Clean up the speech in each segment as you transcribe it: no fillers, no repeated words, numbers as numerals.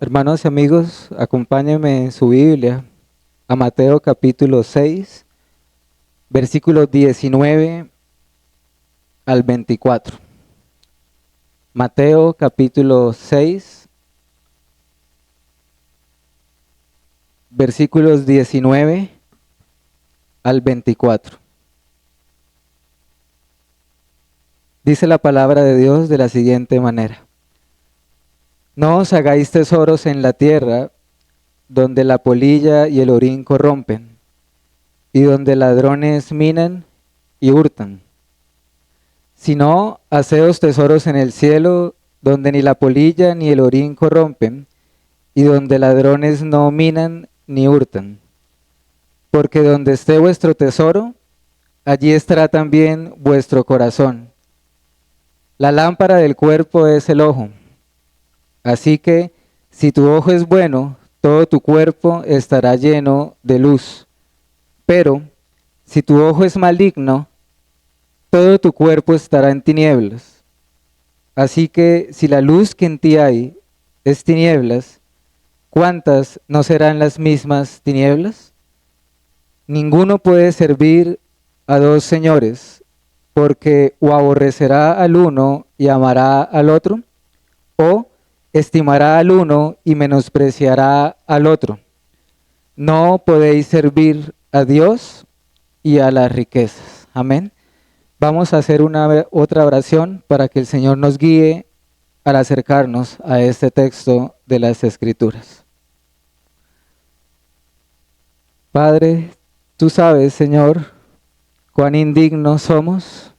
Hermanos y amigos, acompáñenme en su Biblia a Mateo capítulo 6, versículos 19 al 24. Mateo capítulo 6, versículos 19 al 24. Dice la palabra de Dios de la siguiente manera: No os hagáis tesoros en la tierra, donde la polilla y el orín corrompen, y donde ladrones minan y hurtan. Sino haceos tesoros en el cielo, donde ni la polilla ni el orín corrompen, y donde ladrones no minan ni hurtan. Porque donde esté vuestro tesoro, allí estará también vuestro corazón. La lámpara del cuerpo es el ojo. Así que, si tu ojo es bueno, todo tu cuerpo estará lleno de luz. Pero, si tu ojo es maligno, todo tu cuerpo estará en tinieblas. Así que, si la luz que en ti hay es tinieblas, ¿cuántas no serán las mismas tinieblas? Ninguno puede servir a dos señores, porque o aborrecerá al uno y amará al otro, o estimará al uno y menospreciará al otro. No podéis servir a Dios y a las riquezas. Amén. Vamos a hacer otra oración para que el Señor nos guíe al acercarnos a este texto de las Escrituras. Padre, tú sabes, Señor, cuán indignos somos,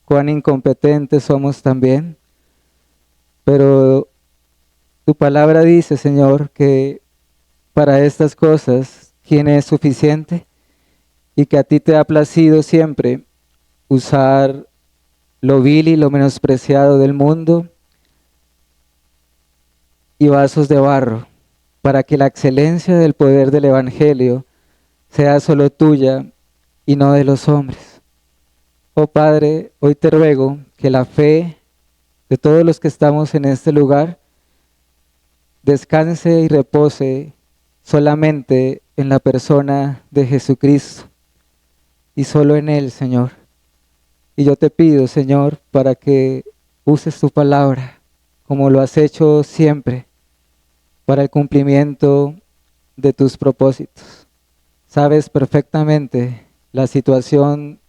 cuán incompetentes somos también, pero tu palabra dice, Señor, que para estas cosas, ¿quién es suficiente? Y que a ti te ha placido siempre usar lo vil y lo menospreciado del mundo y vasos de barro, para que la excelencia del poder del Evangelio sea solo tuya y no de los hombres. Oh Padre, hoy te ruego que la fe de todos los que estamos en este lugar descanse y repose solamente en la persona de Jesucristo y solo en Él, Señor. Y yo te pido, Señor, para que uses tu palabra como lo has hecho siempre para el cumplimiento de tus propósitos. Sabes perfectamente la situación,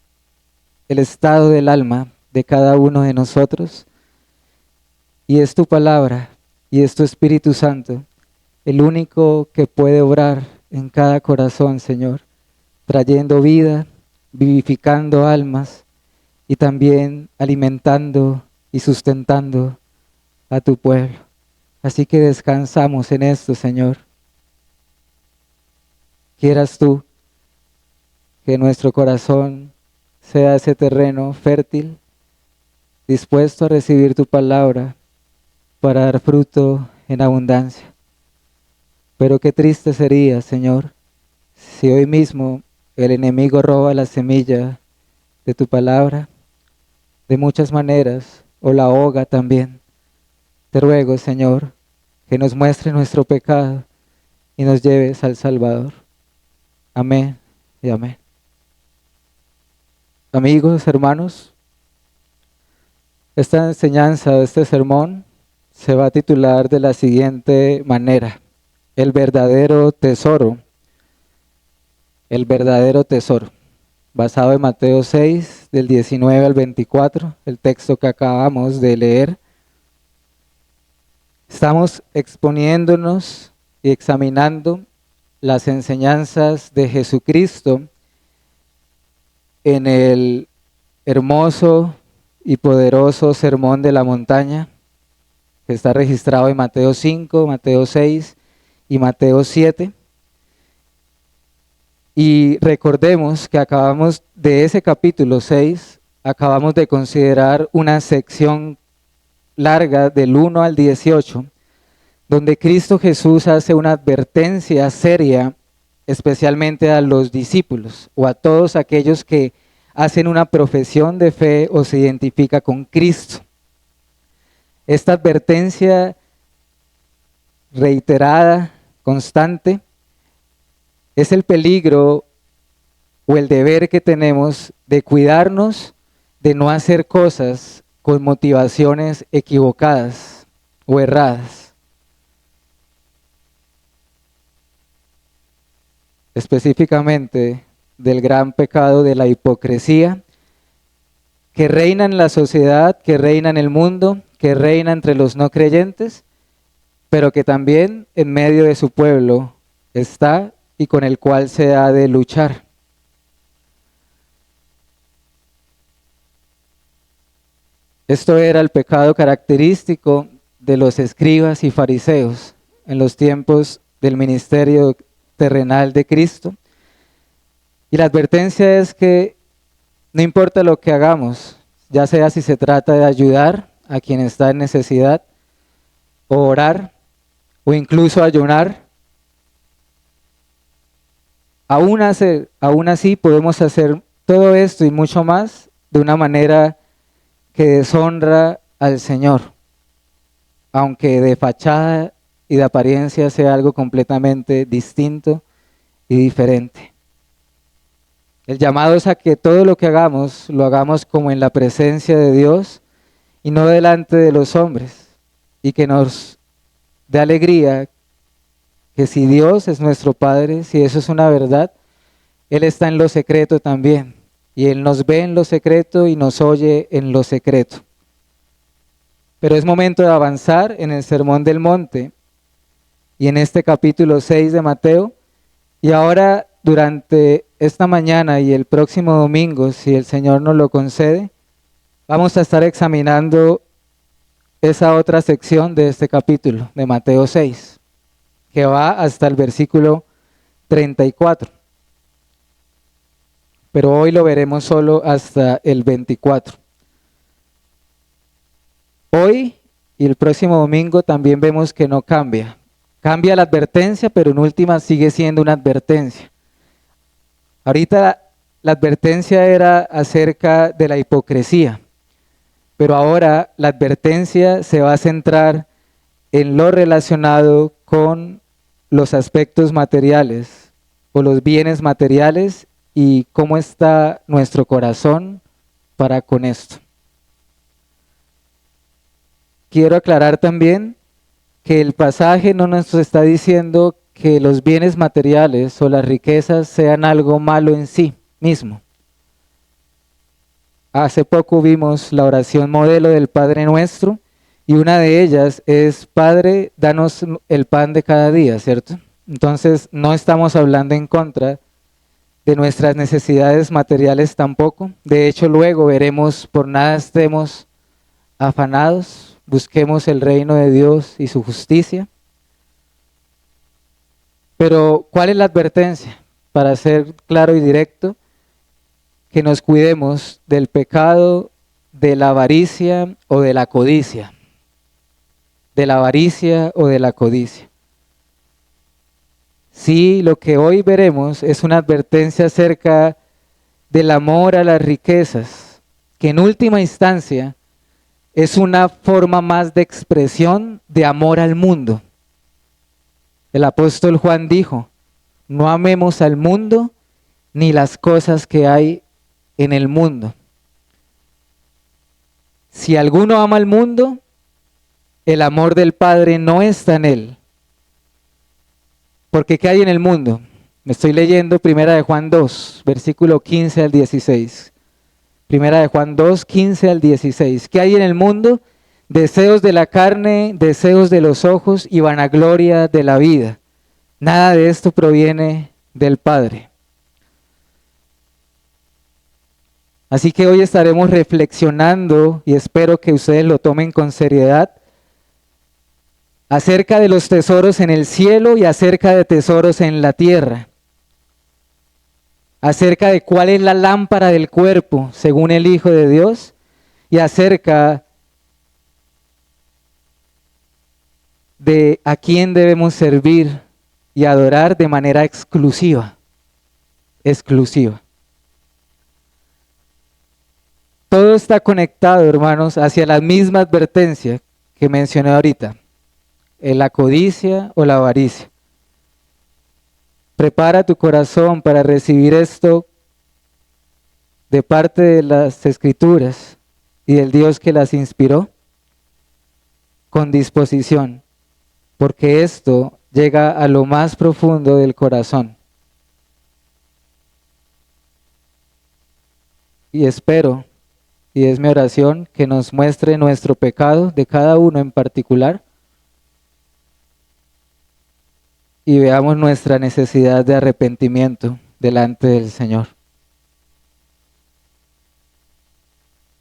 el estado del alma de cada uno de nosotros, y es tu palabra y es tu Espíritu Santo el único que puede obrar en cada corazón, Señor, trayendo vida, vivificando almas y también alimentando y sustentando a tu pueblo. Así que descansamos en esto, Señor. Quieras tú que nuestro corazón sea ese terreno fértil, dispuesto a recibir tu palabra para dar fruto en abundancia. Pero qué triste sería, Señor, si hoy mismo el enemigo roba la semilla de tu palabra de muchas maneras, o la ahoga también. Te ruego, Señor, que nos muestre nuestro pecado y nos lleves al Salvador. Amén y amén. Amigos, hermanos, esta enseñanza, este sermón, se va a titular de la siguiente manera: el verdadero tesoro. El verdadero tesoro. Basado en Mateo 6, del 19 al 24, el texto que acabamos de leer. Estamos exponiéndonos y examinando las enseñanzas de Jesucristo en el hermoso y poderoso Sermón de la Montaña, que está registrado en Mateo 5, Mateo 6 y Mateo 7. Y recordemos que acabamos de ese capítulo 6, acabamos de considerar una sección larga del 1 al 18, donde Cristo Jesús hace una advertencia seria, especialmente a los discípulos o a todos aquellos que hacen una profesión de fe o se identifica con Cristo. Esta advertencia reiterada, constante, es el peligro o el deber que tenemos de cuidarnos de no hacer cosas con motivaciones equivocadas o erradas. Específicamente del gran pecado de la hipocresía que reina en la sociedad, que reina en el mundo, que reina entre los no creyentes, pero que también en medio de su pueblo está y con el cual se ha de luchar. Esto era el pecado característico de los escribas y fariseos en los tiempos del ministerio terrenal de Cristo. Y la advertencia es que no importa lo que hagamos, ya sea si se trata de ayudar a quien está en necesidad, o orar, o incluso ayunar, aún así podemos hacer todo esto y mucho más de una manera que deshonra al Señor, aunque de fachada y de apariencia sea algo completamente distinto y diferente. El llamado es a que todo lo que hagamos, lo hagamos como en la presencia de Dios y no delante de los hombres, y que nos dé alegría que si Dios es nuestro Padre, si eso es una verdad, Él está en lo secreto también, y Él nos ve en lo secreto y nos oye en lo secreto. Pero es momento de avanzar en el Sermón del Monte y en este capítulo 6 de Mateo. Y ahora, durante esta mañana y el próximo domingo, si el Señor nos lo concede, vamos a estar examinando esa otra sección de este capítulo de Mateo 6, que va hasta el versículo 34. Pero hoy lo veremos solo hasta el 24. Hoy y el próximo domingo también vemos que no cambia. Cambia la advertencia, pero en última sigue siendo una advertencia. Ahorita la advertencia era acerca de la hipocresía, pero ahora la advertencia se va a centrar en lo relacionado con los aspectos materiales o los bienes materiales y cómo está nuestro corazón para con esto. Quiero aclarar también que el pasaje no nos está diciendo que los bienes materiales o las riquezas sean algo malo en sí mismo. Hace poco vimos la oración modelo del Padre Nuestro y una de ellas es: Padre, danos el pan de cada día, ¿cierto? Entonces no estamos hablando en contra de nuestras necesidades materiales tampoco. De hecho, luego veremos: por nada estemos afanados, busquemos el reino de Dios y su justicia. Pero, ¿cuál es la advertencia? Para ser claro y directo, que nos cuidemos del pecado de la avaricia o de la codicia. De la avaricia o de la codicia. Sí, lo que hoy veremos es una advertencia acerca del amor a las riquezas, que en última instancia es una forma más de expresión de amor al mundo. El apóstol Juan dijo: no amemos al mundo ni las cosas que hay en el mundo. Si alguno ama al mundo, el amor del Padre no está en él. Porque ¿qué hay en el mundo? Me estoy leyendo Primera de Juan 2, versículo 15 al 16. Primera de Juan 2, 15 al 16. ¿Qué hay en el mundo? Deseos de la carne, deseos de los ojos y vanagloria de la vida. Nada de esto proviene del Padre. Así que hoy estaremos reflexionando, y espero que ustedes lo tomen con seriedad, acerca de los tesoros en el cielo y acerca de tesoros en la tierra. Acerca de cuál es la lámpara del cuerpo, según el Hijo de Dios, y acerca de a quién debemos servir y adorar de manera exclusiva. Exclusiva. Todo está conectado, hermanos, hacia la misma advertencia que mencioné ahorita. la codicia o la avaricia. Prepara tu corazón para recibir esto de parte de las Escrituras y del Dios que las inspiró con disposición, porque esto llega a lo más profundo del corazón. Y espero, y es mi oración, que nos muestre nuestro pecado de cada uno en particular y veamos nuestra necesidad de arrepentimiento delante del Señor.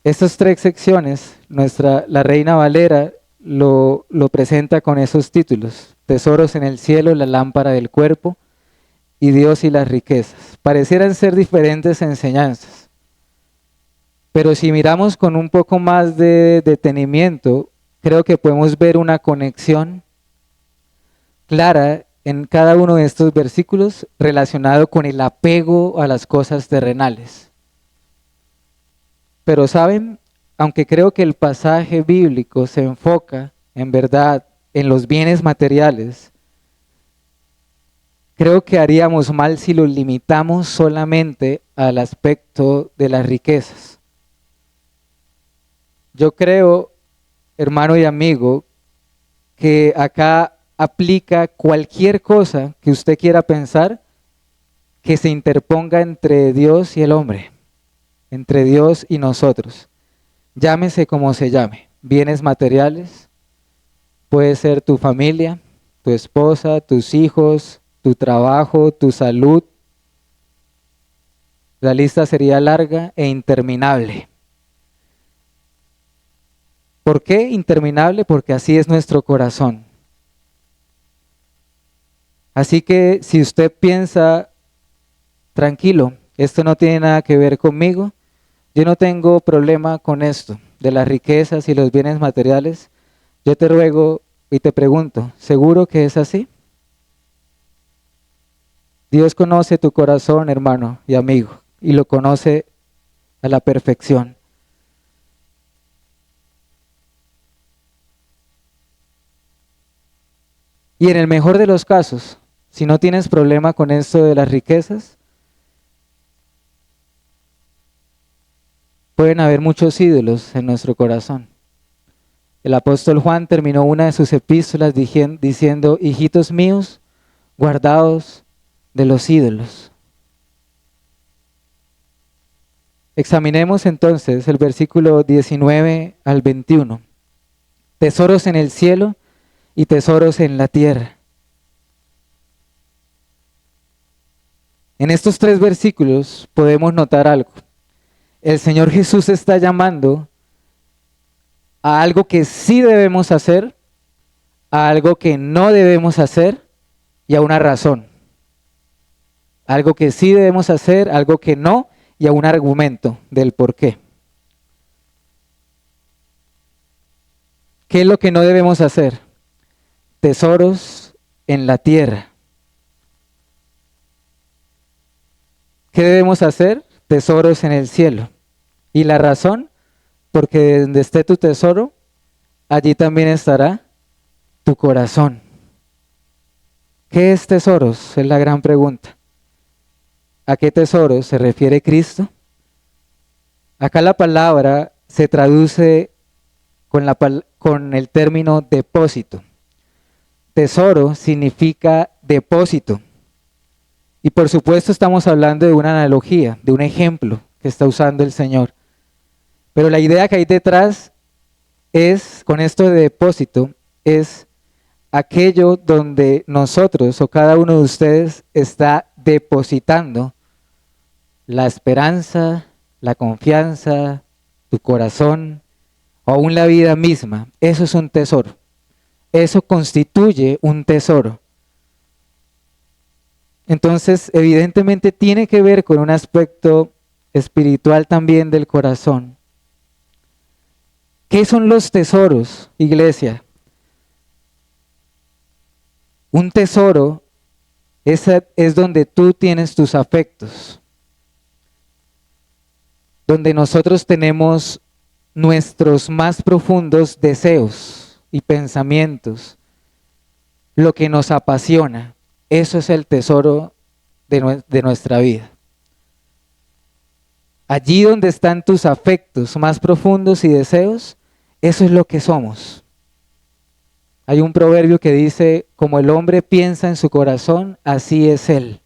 Estas 3 secciones, la Reina Valera lo presenta con esos títulos: Tesoros en el cielo, la lámpara del cuerpo, y Dios y las riquezas. Parecieran ser diferentes enseñanzas, pero si miramos con un poco más de detenimiento, creo que podemos ver una conexión clara en cada uno de estos versículos relacionado con el apego a las cosas terrenales. Pero saben, aunque creo que el pasaje bíblico se enfoca en verdad en los bienes materiales, creo que haríamos mal si lo limitamos solamente al aspecto de las riquezas. Yo creo, hermano y amigo, que acá aplica cualquier cosa que usted quiera pensar que se interponga entre Dios y el hombre, entre Dios y nosotros. Llámese como se llame, bienes materiales, puede ser tu familia, tu esposa, tus hijos, tu trabajo, tu salud. La lista sería larga e interminable. ¿Por qué interminable? Porque así es nuestro corazón. Así que si usted piensa, tranquilo, esto no tiene nada que ver conmigo, yo no tengo problema con esto, de las riquezas y los bienes materiales, yo te ruego y te pregunto, ¿seguro que es así? Dios conoce tu corazón, hermano y amigo, y lo conoce a la perfección. Y en el mejor de los casos, si no tienes problema con esto de las riquezas, pueden haber muchos ídolos en nuestro corazón. El apóstol Juan terminó una de sus epístolas diciendo, hijitos míos, guardaos de los ídolos. Examinemos entonces el versículo 19 al 21. Tesoros en el cielo y tesoros en la tierra. En estos 3 versículos podemos notar algo. El Señor Jesús está llamando a algo que sí debemos hacer, a algo que no debemos hacer y a una razón. Algo que sí debemos hacer, algo que no y a un argumento del por qué. ¿Qué es lo que no debemos hacer? Tesoros en la tierra. ¿Qué debemos hacer? Tesoros en el cielo. ¿Y la razón? Porque donde esté tu tesoro, allí también estará tu corazón. ¿Qué es tesoros? Es la gran pregunta. ¿A qué tesoros se refiere Cristo? Acá la palabra se traduce con el término depósito. Tesoro significa depósito. Y por supuesto estamos hablando de una analogía, de un ejemplo que está usando el Señor. Pero la idea que hay detrás es, con esto de depósito, es aquello donde nosotros o cada uno de ustedes está depositando la esperanza, la confianza, tu corazón o aún la vida misma. Eso es un tesoro. Eso constituye un tesoro. Entonces, evidentemente tiene que ver con un aspecto espiritual también del corazón. ¿Qué son los tesoros, iglesia? Un tesoro es donde tú tienes tus afectos, donde nosotros tenemos nuestros más profundos deseos y pensamientos, lo que nos apasiona, eso es el tesoro de nuestra vida. Allí donde están tus afectos más profundos y deseos, eso es lo que somos. Hay un proverbio que dice, como el hombre piensa en su corazón, así es él.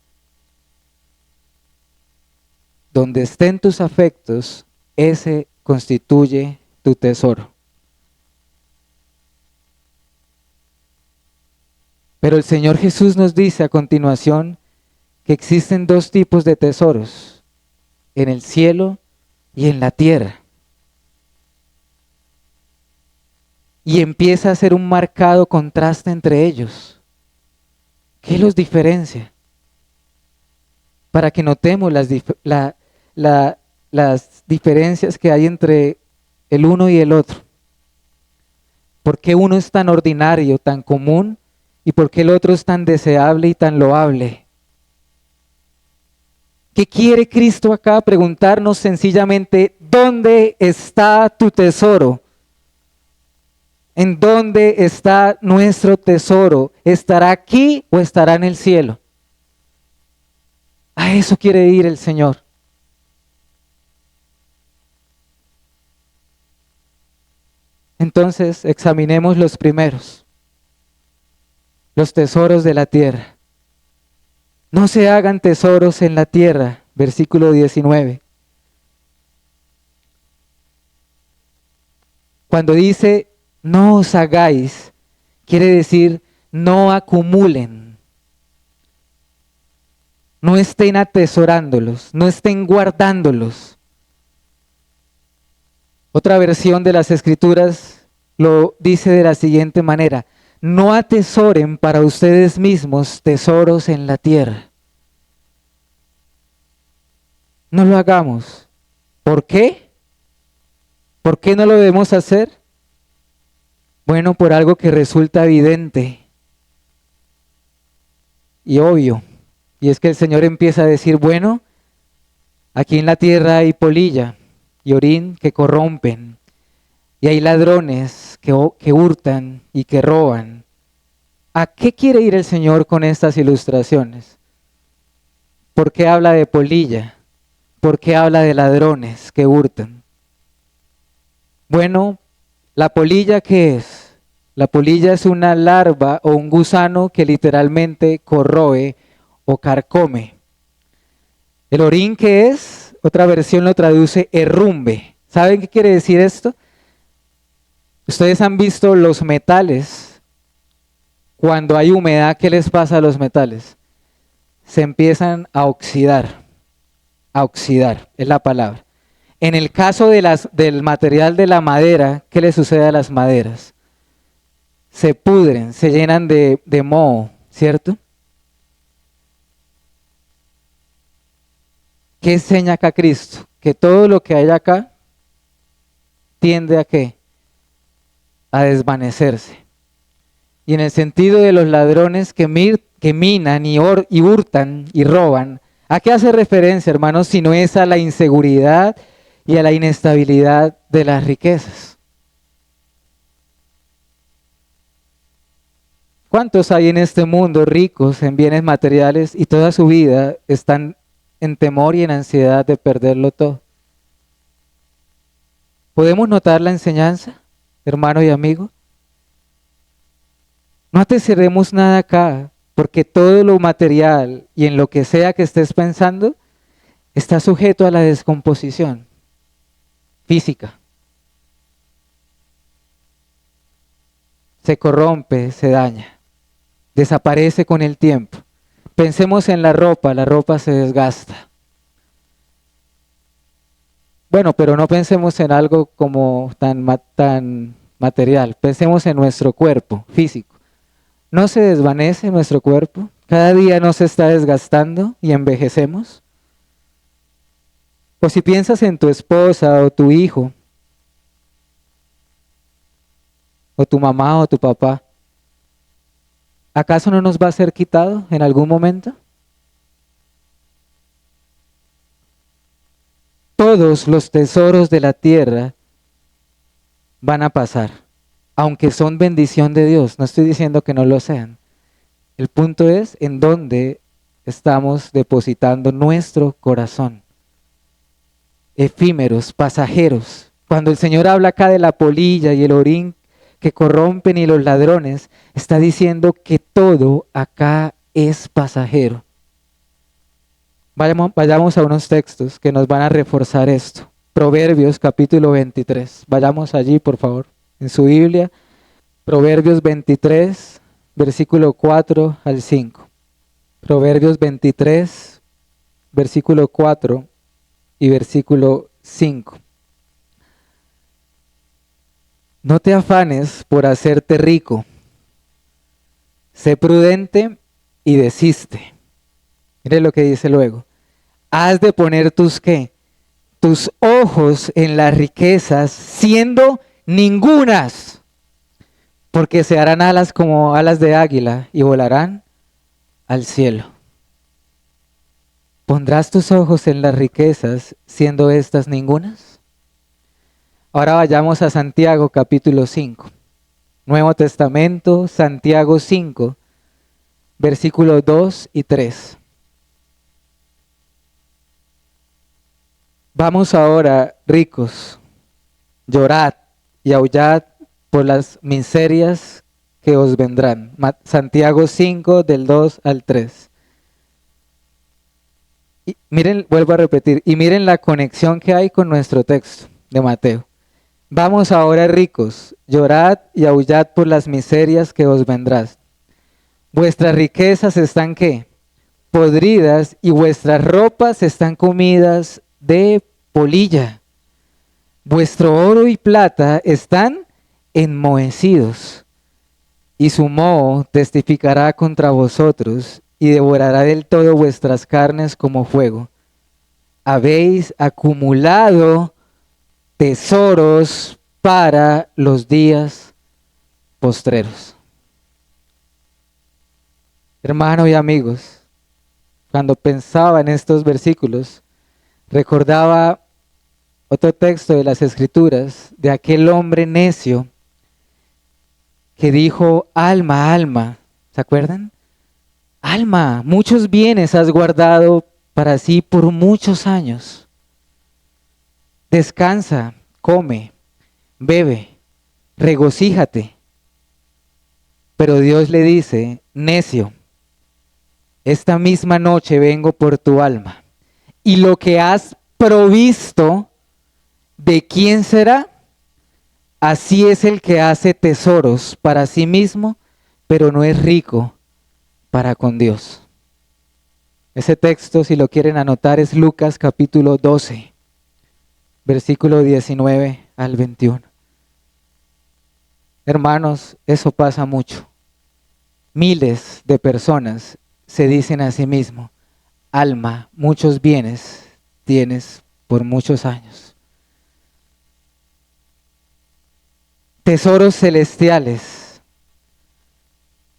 Donde estén tus afectos, ese constituye tu tesoro. Pero el Señor Jesús nos dice a continuación que existen dos tipos de tesoros, en el cielo y en la tierra. Y empieza a hacer un marcado contraste entre ellos. ¿Qué los diferencia? Para que notemos las diferencias que hay entre el uno y el otro. ¿Por qué uno es tan ordinario, tan común? ¿Y por qué el otro es tan deseable y tan loable? ¿Qué quiere Cristo acá? Preguntarnos sencillamente, ¿dónde está tu tesoro? ¿En dónde está nuestro tesoro? ¿Estará aquí o estará en el cielo? A eso quiere ir el Señor. Entonces, examinemos los primeros, los tesoros de la tierra. No se hagan tesoros en la tierra, versículo 19. Cuando dice, no os hagáis, quiere decir, no acumulen. No estén atesorándolos, no estén guardándolos. Otra versión de las Escrituras lo dice de la siguiente manera, no atesoren para ustedes mismos tesoros en la tierra. No lo hagamos. ¿Por qué? ¿Por qué no lo debemos hacer? Bueno, por algo que resulta evidente y obvio. Y es que el Señor empieza a decir, bueno, aquí en la tierra hay polilla y orín que corrompen. Y hay ladrones que hurtan y que roban. ¿A qué quiere ir el Señor con estas ilustraciones? ¿Por qué habla de polilla? ¿Por qué habla de ladrones que hurtan? Bueno, ¿la polilla qué es? La polilla es una larva o un gusano que literalmente corroe o carcome. ¿El orín qué es? Otra versión lo traduce herrumbe. ¿Saben qué quiere decir esto? Ustedes han visto los metales. Cuando hay humedad, ¿qué les pasa a los metales? Se empiezan a oxidar. A oxidar, es la palabra. En el caso del material de la madera, ¿qué le sucede a las maderas? Se pudren, se llenan de moho, ¿cierto? ¿Qué enseña acá Cristo? Que todo lo que hay acá tiende a ¿qué? A desvanecerse. Y en el sentido de los ladrones que minan y hurtan y roban, ¿a qué hace referencia, hermanos? Si no es a la inseguridad y a la inestabilidad de las riquezas. ¿Cuántos hay en este mundo ricos en bienes materiales y toda su vida están en temor y en ansiedad de perderlo todo? ¿Podemos notar la enseñanza, hermano y amigo? No atesoremos nada acá, porque todo lo material y en lo que sea que estés pensando está sujeto a la descomposición física. Se corrompe, se daña, desaparece con el tiempo. Pensemos en la ropa se desgasta. Bueno, pero no pensemos en algo como tan material, pensemos en nuestro cuerpo físico. ¿No se desvanece nuestro cuerpo? ¿Cada día no se está desgastando y envejecemos? O si piensas en tu esposa o tu hijo, o tu mamá o tu papá, ¿acaso no nos va a ser quitado en algún momento? Todos los tesoros de la tierra van a pasar, aunque son bendición de Dios, no estoy diciendo que no lo sean, El punto es en dónde estamos depositando nuestro corazón. Efímeros, pasajeros. Cuando el Señor habla acá de la polilla y el orín que corrompen y los ladrones, está diciendo que todo acá es pasajero. Vayamos a unos textos que nos van a reforzar esto. Proverbios capítulo 23. Vayamos allí, por favor, en su Biblia. Proverbios 23, versículo 4 al 5. Proverbios 23, versículo 4 y versículo 5. No te afanes por hacerte rico. Sé prudente y desiste. Mire lo que dice luego. Has de poner ¿qué? Tus ojos en las riquezas, siendo ningunas, porque se harán alas como alas de águila y volarán al cielo. ¿Pondrás tus ojos en las riquezas, siendo estas ningunas? Ahora vayamos a Santiago capítulo 5. Nuevo Testamento, Santiago 5, versículos 2 y 3. Vamos ahora, ricos, llorad y aullad por las miserias que os vendrán. Santiago 5, del 2 al 3. Y miren, vuelvo a repetir, y miren la conexión que hay con nuestro texto de Mateo. Vamos ahora, ricos, llorad y aullad por las miserias que os vendrán. Vuestras riquezas están ¿qué? Podridas, y vuestras ropas están comidas de polilla. Vuestro oro y plata están enmohecidos, y su moho testificará contra vosotros, y devorará del todo vuestras carnes como fuego. Habéis acumulado tesoros para los días postreros. Hermanos y amigos, cuando pensaba en estos versículos, recordaba otro texto de las Escrituras de aquel hombre necio que dijo, alma, alma, ¿se acuerdan? Alma, muchos bienes has guardado para sí por muchos años. Descansa, come, bebe, regocíjate. Pero Dios le dice, necio, esta misma noche vengo por tu alma. Y lo que has provisto, ¿de quién será? Así es el que hace tesoros para sí mismo, pero no es rico para con Dios. Ese texto, si lo quieren anotar, es Lucas capítulo 12, versículo 19 al 21. Hermanos, eso pasa mucho. Miles de personas se dicen a sí mismos, alma, muchos bienes tienes por muchos años. Tesoros celestiales.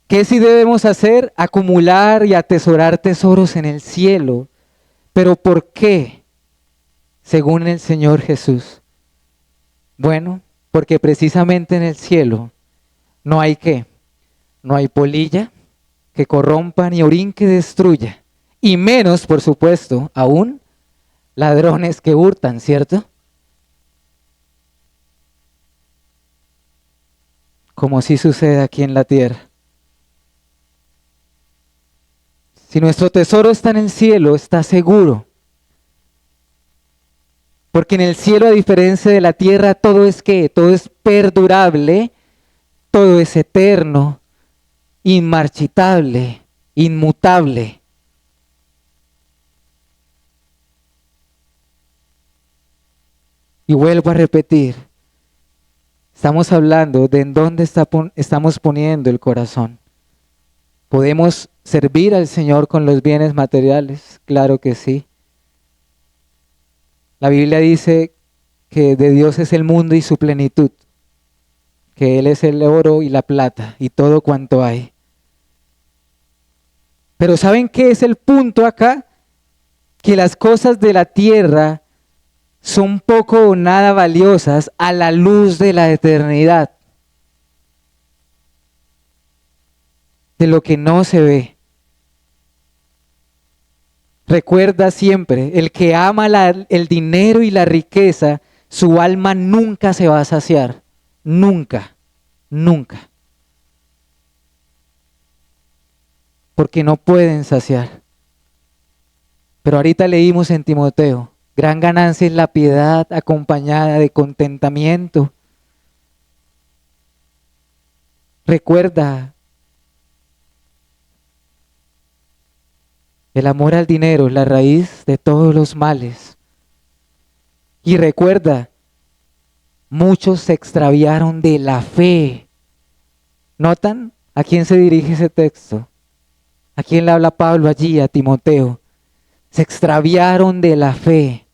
¿Qué sí debemos hacer? Acumular y atesorar tesoros en el cielo. ¿Pero por qué? Según el Señor Jesús. Bueno, porque precisamente en el cielo no hay ¿qué? No hay polilla que corrompa ni orín que destruya. Y menos, por supuesto, aún ladrones que hurtan, ¿cierto? Como sí sucede aquí en la tierra. Si nuestro tesoro está en el cielo, está seguro. Porque en el cielo, a diferencia de la tierra, todo es ¿qué? Todo es perdurable, todo es eterno, inmarchitable, inmutable. Y vuelvo a repetir, estamos hablando de en dónde estamos poniendo el corazón. ¿Podemos servir al Señor con los bienes materiales? Claro que sí. La Biblia dice que de Dios es el mundo y su plenitud, que Él es el oro y la plata y todo cuanto hay. Pero ¿saben qué es el punto acá? Que las cosas de la tierra son poco o nada valiosas a la luz de la eternidad. de lo que no se ve. Recuerda siempre, el que ama el dinero y la riqueza, su alma nunca se va a saciar. Nunca, nunca. Porque no pueden saciar. Pero ahorita leímos en Timoteo, gran ganancia es la piedad acompañada de contentamiento. Recuerda, el amor al dinero es la raíz de todos los males. Y recuerda, muchos se extraviaron de la fe. ¿Notan a quién se dirige ese texto? ¿A quién le habla Pablo allí? A Timoteo. Se extraviaron de la fe.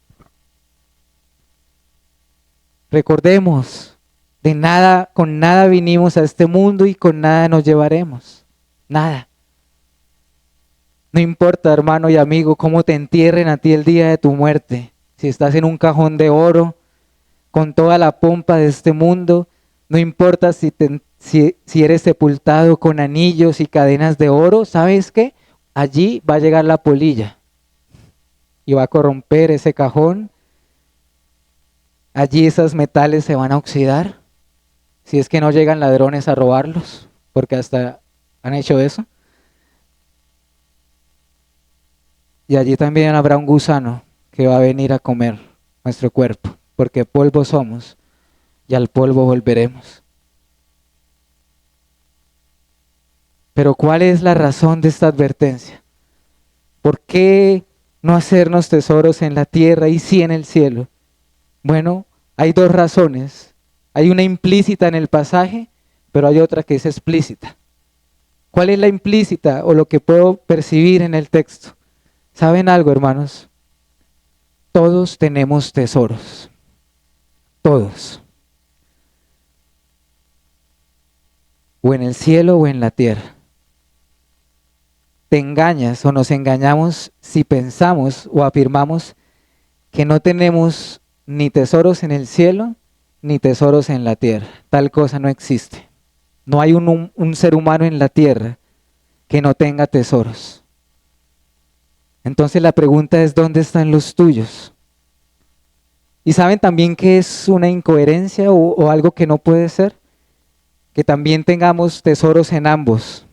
Recordemos, de nada, con nada vinimos a este mundo y con nada nos llevaremos. Nada. No importa, hermano y amigo, cómo te entierren a ti el día de tu muerte. Si estás en un cajón de oro, con toda la pompa de este mundo, no importa si eres sepultado con anillos y cadenas de oro, ¿sabes qué? Allí va a llegar la polilla y va a corromper ese cajón. Allí esos metales se van a oxidar, si es que no llegan ladrones a robarlos, porque hasta han hecho eso. Y allí también habrá un gusano que va a venir a comer nuestro cuerpo, porque polvo somos y al polvo volveremos. Pero ¿cuál es la razón de esta advertencia? ¿Por qué no hacernos tesoros en la tierra y sí en el cielo? Bueno, hay dos razones. Hay una implícita en el pasaje, pero hay otra que es explícita. ¿Cuál es la implícita o lo que puedo percibir en el texto? ¿Saben algo, hermanos? Todos tenemos tesoros. Todos. O en el cielo o en la tierra. Te engañas o nos engañamos si pensamos o afirmamos que no tenemos ni tesoros en el cielo ni tesoros en la tierra. Tal cosa no existe. No hay un ser humano en la tierra que no tenga tesoros. Entonces la pregunta es, ¿dónde están los tuyos? Y saben también que es una incoherencia o algo que no puede ser, que también tengamos tesoros en ambos.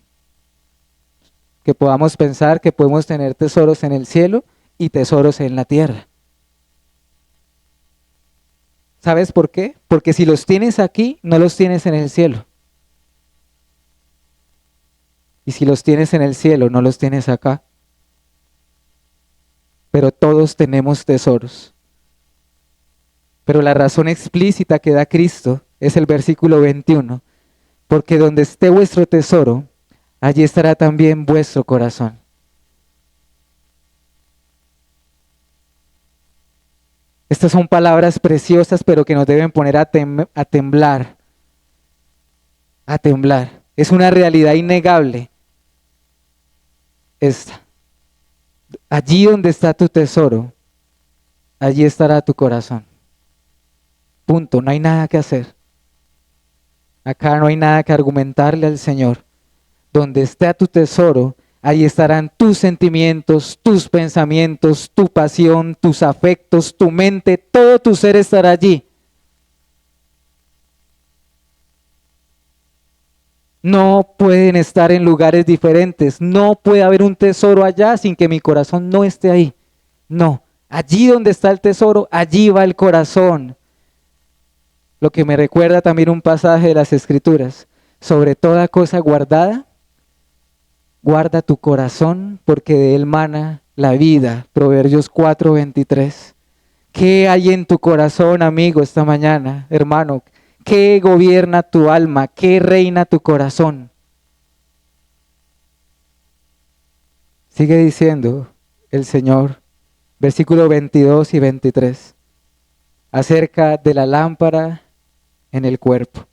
Que podamos pensar que podemos tener tesoros en el cielo y tesoros en la tierra. ¿Sabes por qué? Porque si los tienes aquí, no los tienes en el cielo. Y si los tienes en el cielo, no los tienes acá. Pero todos tenemos tesoros. Pero la razón explícita que da Cristo es el versículo 21. Porque donde esté vuestro tesoro, allí estará también vuestro corazón. Estas son palabras preciosas, pero que nos deben poner a temblar. A temblar. Es una realidad innegable. Esta. Allí donde está tu tesoro, allí estará tu corazón. Punto. No hay nada que hacer. Acá no hay nada que argumentarle al Señor. Donde esté tu tesoro, ahí estarán tus sentimientos, tus pensamientos, tu pasión, tus afectos, tu mente, todo tu ser estará allí. No pueden estar en lugares diferentes. No puede haber un tesoro allá sin que mi corazón no esté ahí. No, allí donde está el tesoro, allí va el corazón. Lo que me recuerda también un pasaje de las Escrituras. Sobre toda cosa guardada, guarda tu corazón porque de él mana la vida. Proverbios 4:23. ¿Qué hay en tu corazón, amigo, esta mañana, hermano? ¿Qué gobierna tu alma? ¿Qué reina tu corazón? Sigue diciendo el Señor, versículos 22 y 23, acerca de la lámpara en el cuerpo.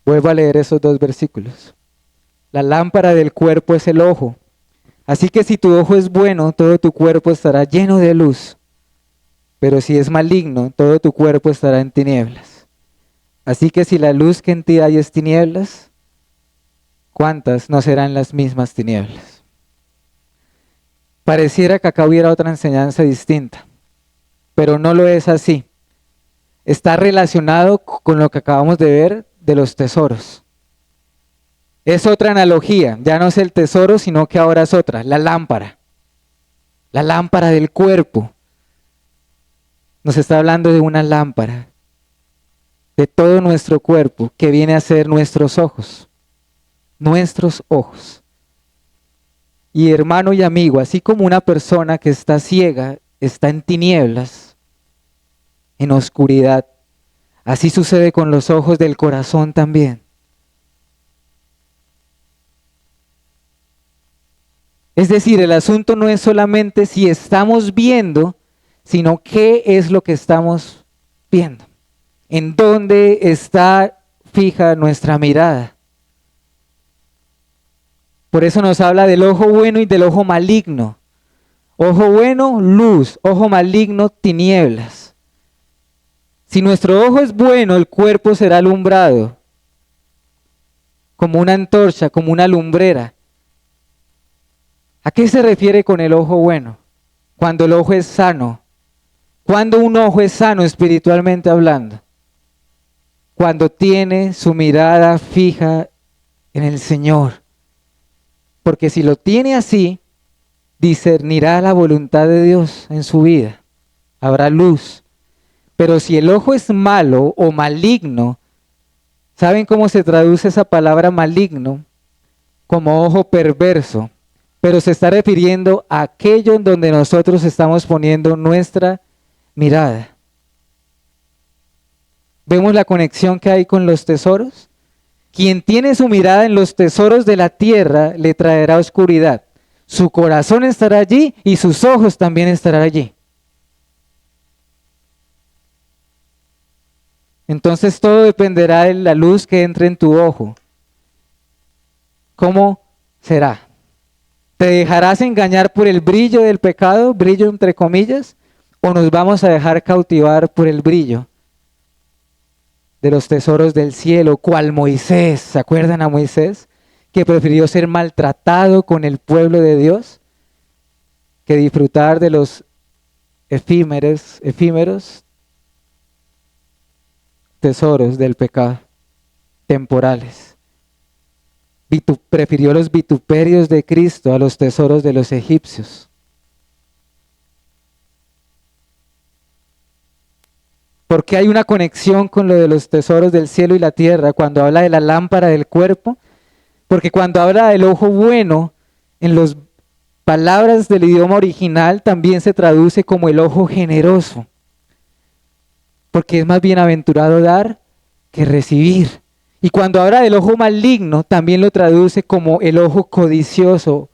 Vuelvo a leer esos dos versículos. La lámpara del cuerpo es el ojo. Así que si tu ojo es bueno, todo tu cuerpo estará lleno de luz. Pero si es maligno, todo tu cuerpo estará en tinieblas. Así que si la luz que en ti hay es tinieblas, ¿cuántas no serán las mismas tinieblas? Pareciera que acá hubiera otra enseñanza distinta, pero no lo es así. Está relacionado con lo que acabamos de ver de los tesoros. Es otra analogía, ya no es el tesoro, sino que ahora es otra, la lámpara del cuerpo. Nos está hablando de una lámpara, de todo nuestro cuerpo, que viene a ser nuestros ojos. Nuestros ojos. Y hermano y amigo, así como una persona que está ciega, está en tinieblas, en oscuridad, así sucede con los ojos del corazón también. Es decir, el asunto no es solamente si estamos viendo, sino qué es lo que estamos viendo. En dónde está fija nuestra mirada. Por eso nos habla del ojo bueno y del ojo maligno. Ojo bueno, luz. Ojo maligno, tinieblas. Si nuestro ojo es bueno, el cuerpo será alumbrado. Como una antorcha, como una lumbrera. ¿A qué se refiere con el ojo bueno? Cuando el ojo es sano. Cuando un ojo es sano espiritualmente hablando. Cuando tiene su mirada fija en el Señor. Porque si lo tiene así, discernirá la voluntad de Dios en su vida. Habrá luz. Pero si el ojo es malo o maligno, ¿saben cómo se traduce esa palabra maligno? Como ojo perverso. Pero se está refiriendo a aquello en donde nosotros estamos poniendo nuestra mirada. ¿Vemos la conexión que hay con los tesoros? Quien tiene su mirada en los tesoros de la tierra le traerá oscuridad. Su corazón estará allí y sus ojos también estarán allí. Entonces todo dependerá de la luz que entre en tu ojo. ¿Cómo será? ¿Te dejarás engañar por el brillo del pecado, brillo entre comillas, o nos vamos a dejar cautivar por el brillo de los tesoros del cielo, cual Moisés? ¿Se acuerdan a Moisés? Que prefirió ser maltratado con el pueblo de Dios que disfrutar de los efímeros tesoros del pecado, temporales. Prefirió los vituperios de Cristo a los tesoros de los egipcios. Porque hay una conexión con lo de los tesoros del cielo y la tierra cuando habla de la lámpara del cuerpo. Porque cuando habla del ojo bueno, en las palabras del idioma original también se traduce como el ojo generoso. Porque es más bienaventurado dar que recibir. Y cuando habla del ojo maligno, también lo traduce como el ojo codicioso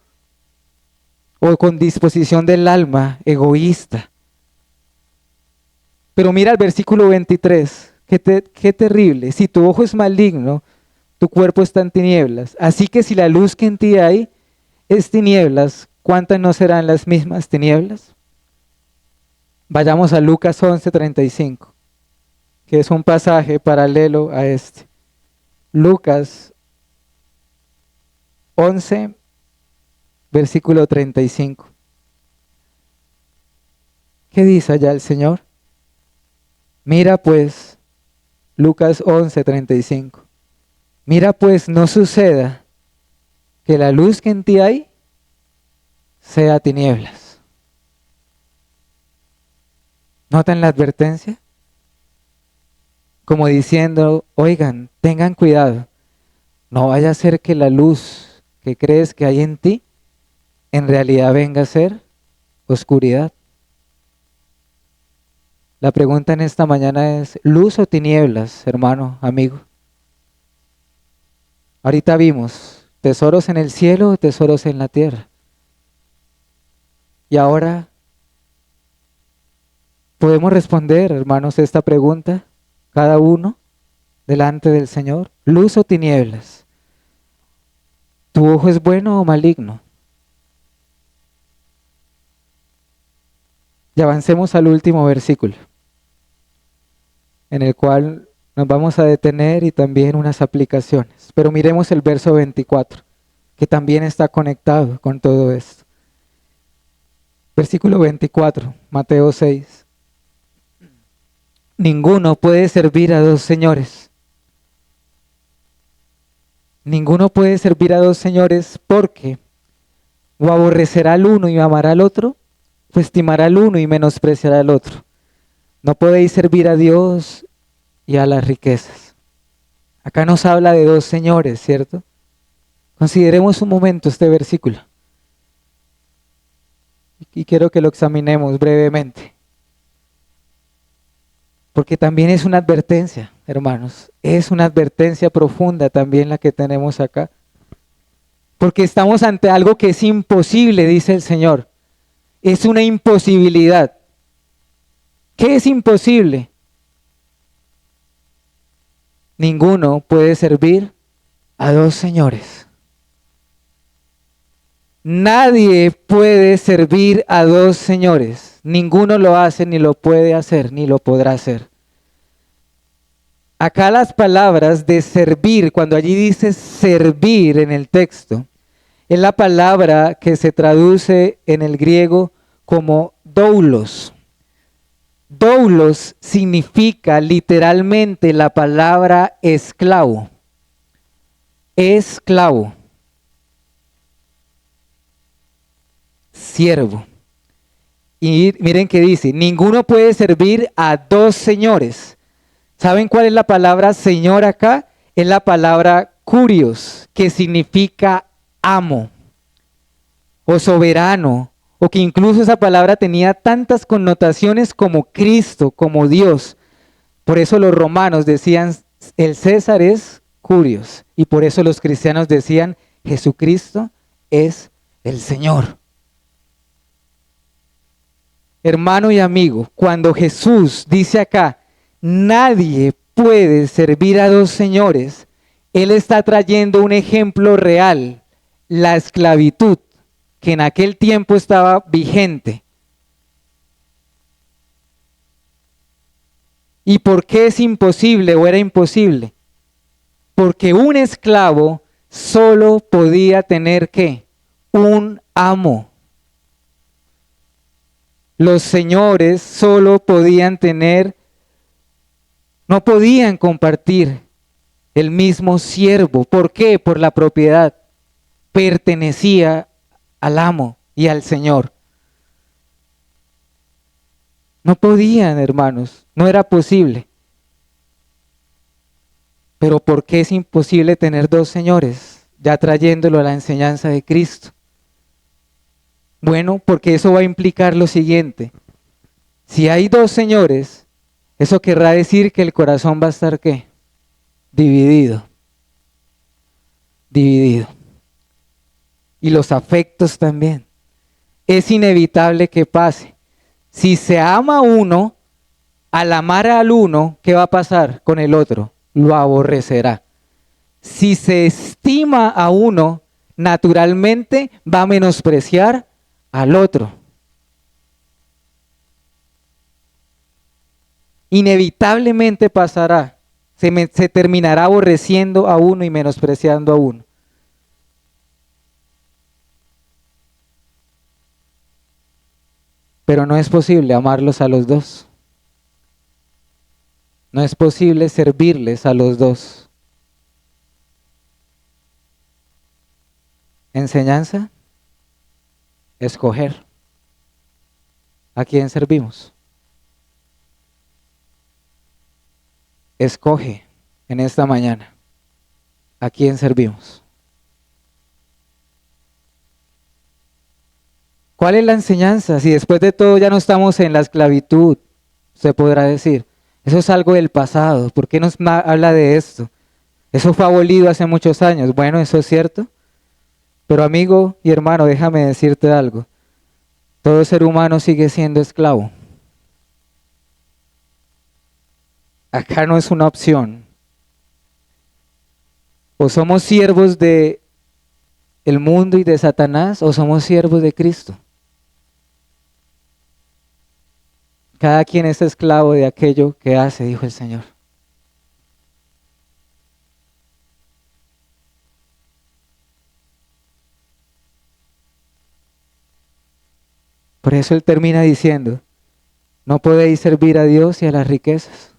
o con disposición del alma, egoísta. Pero mira el versículo 23, qué terrible. Si tu ojo es maligno, tu cuerpo está en tinieblas. Así que si la luz que en ti hay es tinieblas, ¿cuántas no serán las mismas tinieblas? Vayamos a Lucas 11:35, que es un pasaje paralelo a este. Lucas 11, versículo 35. ¿Qué dice allá el Señor? Mira pues, Lucas 11:35. Mira pues, no suceda que la luz que en ti hay sea tinieblas. ¿Notan la advertencia? Como diciendo, oigan, tengan cuidado. No vaya a ser que la luz que crees que hay en ti, en realidad venga a ser oscuridad. La pregunta en esta mañana es, ¿luz o tinieblas, hermano, amigo? Ahorita vimos, tesoros en el cielo o tesoros en la tierra. Y ahora, ¿podemos responder, hermanos, esta pregunta, cada uno, delante del Señor? ¿Luz o tinieblas? ¿Tu ojo es bueno o maligno? Y avancemos al último versículo, en el cual nos vamos a detener y también unas aplicaciones. Pero miremos el verso 24, que también está conectado con todo esto. Versículo 24, Mateo 6. Ninguno puede servir a dos señores. Ninguno puede servir a dos señores porque o aborrecerá al uno y amará al otro, o estimará al uno y menospreciará al otro. No podéis servir a Dios y a las riquezas. Acá nos habla de dos señores, ¿cierto? Consideremos un momento este versículo. Y quiero que lo examinemos brevemente. Porque también es una advertencia, hermanos. Es una advertencia profunda también la que tenemos acá. Porque estamos ante algo que es imposible, dice el Señor. Es una imposibilidad. ¿Qué es imposible? Ninguno puede servir a dos señores. Nadie puede servir a dos señores. Ninguno lo hace, ni lo puede hacer, ni lo podrá hacer. Acá las palabras de servir, cuando allí dice servir en el texto, es la palabra que se traduce en el griego como doulos. Doulos significa literalmente la palabra esclavo. Esclavo. Siervo. Y miren que dice, ninguno puede servir a dos señores. ¿Saben cuál es la palabra señor acá? Es la palabra kurios, que significa amo o soberano, o que incluso esa palabra tenía tantas connotaciones como Cristo, como Dios. Por eso los romanos decían, el César es kurios, y por eso los cristianos decían, Jesucristo es el Señor. Hermano y amigo, cuando Jesús dice acá, nadie puede servir a dos señores, Él está trayendo un ejemplo real, la esclavitud, que en aquel tiempo estaba vigente. ¿Y por qué es imposible o era imposible? Porque un esclavo solo podía tener ¿qué? Un amo. Los señores solo podían tener, no podían compartir el mismo siervo. ¿Por qué? Por la propiedad. Pertenecía al amo y al Señor. No podían, hermanos, no era posible. Pero ¿por qué es imposible tener dos señores? Ya trayéndolo a la enseñanza de Cristo. Bueno, porque eso va a implicar lo siguiente. Si hay dos señores, eso querrá decir que el corazón va a estar ¿qué? Dividido. Dividido. Y los afectos también. Es inevitable que pase. Si se ama a uno, al amar al uno, ¿qué va a pasar con el otro? Lo aborrecerá. Si se estima a uno, naturalmente va a menospreciar al otro. Inevitablemente pasará. Se terminará aborreciendo a uno y menospreciando a uno. Pero no es posible amarlos a los dos. No es posible servirles a los dos. Enseñanza, escoger. ¿A quién servimos? Escoge en esta mañana. ¿A quién servimos? ¿Cuál es la enseñanza? Si después de todo ya no estamos en la esclavitud, se podrá decir. Eso es algo del pasado. ¿Por qué nos habla de esto? Eso fue abolido hace muchos años. Bueno, eso es cierto. Pero amigo y hermano, déjame decirte algo. Todo ser humano sigue siendo esclavo. Acá no es una opción. O somos siervos de el mundo y de Satanás, o somos siervos de Cristo. Cada quien es esclavo de aquello que hace, dijo el Señor. Por eso él termina diciendo, no podéis servir a Dios y a las riquezas.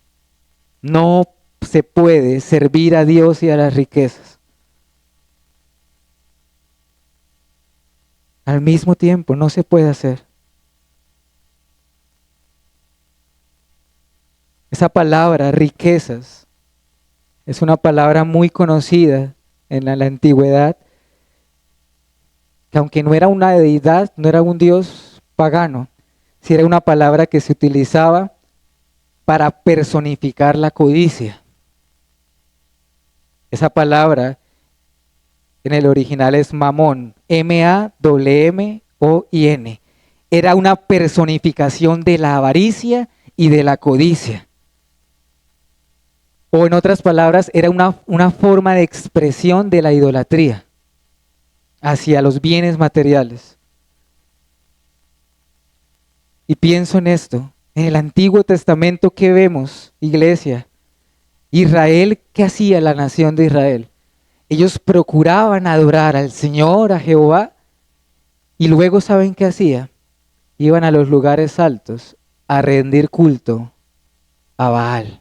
No se puede servir a Dios y a las riquezas. Al mismo tiempo, no se puede hacer. Esa palabra, riquezas, es una palabra muy conocida en la antigüedad, que aunque no era una deidad, no era un dios pagano, sí era una palabra que se utilizaba para personificar la codicia. Esa palabra en el original es mamón, M-A-M-M-O-I-N. Era una personificación de la avaricia y de la codicia. O en otras palabras, era una forma de expresión de la idolatría hacia los bienes materiales. Y pienso en esto, en el Antiguo Testamento, ¿qué vemos, iglesia? Israel, ¿qué hacía la nación de Israel? Ellos procuraban adorar al Señor, a Jehová, y luego ¿saben qué hacía? Iban a los lugares altos a rendir culto a Baal.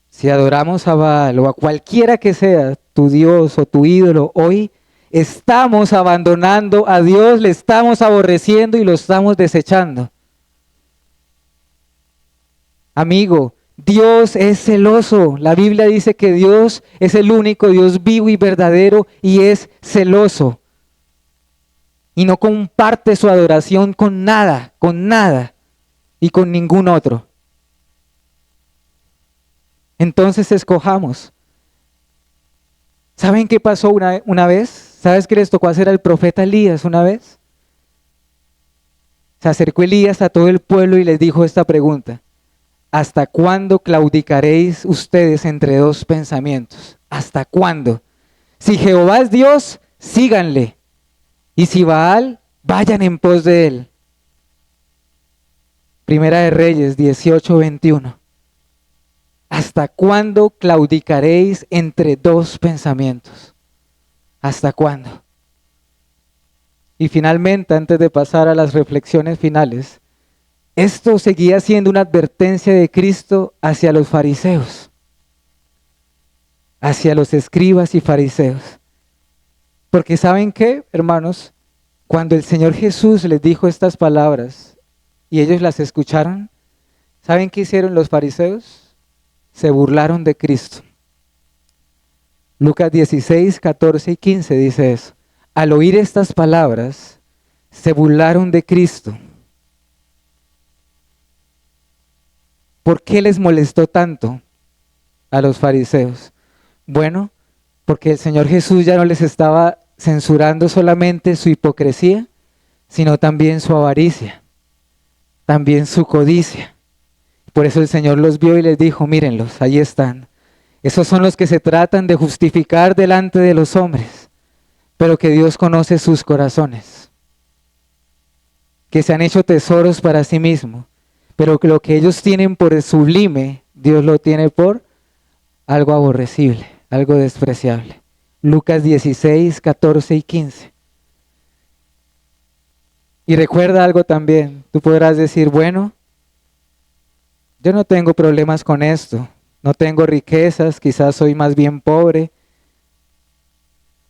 Si adoramos a Baal o a cualquiera que sea tu Dios o tu ídolo, hoy estamos abandonando a Dios, le estamos aborreciendo y lo estamos desechando. Amigo, Dios es celoso. La Biblia dice que Dios es el único Dios vivo y verdadero y es celoso. Y no comparte su adoración con nada y con ningún otro. Entonces escojamos. ¿Saben qué pasó una vez? ¿Sabes qué les tocó hacer al profeta Elías una vez? Se acercó Elías a todo el pueblo y les dijo esta pregunta: ¿hasta cuándo claudicaréis ustedes entre dos pensamientos? ¿Hasta cuándo? Si Jehová es Dios, síganle. Y si Baal, vayan en pos de él. Primera de Reyes 18:21. ¿Hasta cuándo claudicaréis entre dos pensamientos? ¿Hasta cuándo? Y finalmente, antes de pasar a las reflexiones finales, esto seguía siendo una advertencia de Cristo hacia los fariseos, hacia los escribas y fariseos. Porque ¿saben qué, hermanos? Cuando el Señor Jesús les dijo estas palabras y ellos las escucharon, ¿saben qué hicieron los fariseos? Se burlaron de Cristo. Lucas 16, 14 y 15 dice eso. Al oír estas palabras, se burlaron de Cristo. ¿Por qué les molestó tanto a los fariseos? Bueno, porque el Señor Jesús ya no les estaba censurando solamente su hipocresía, sino también su avaricia, también su codicia. Por eso el Señor los vio y les dijo, mírenlos, ahí están. Esos son los que se tratan de justificar delante de los hombres, pero que Dios conoce sus corazones, que se han hecho tesoros para sí mismos, pero que lo que ellos tienen por sublime, Dios lo tiene por algo aborrecible, algo despreciable. Lucas 16, 14 y 15. Y recuerda algo también, tú podrás decir, bueno, yo no tengo problemas con esto, no tengo riquezas, quizás soy más bien pobre.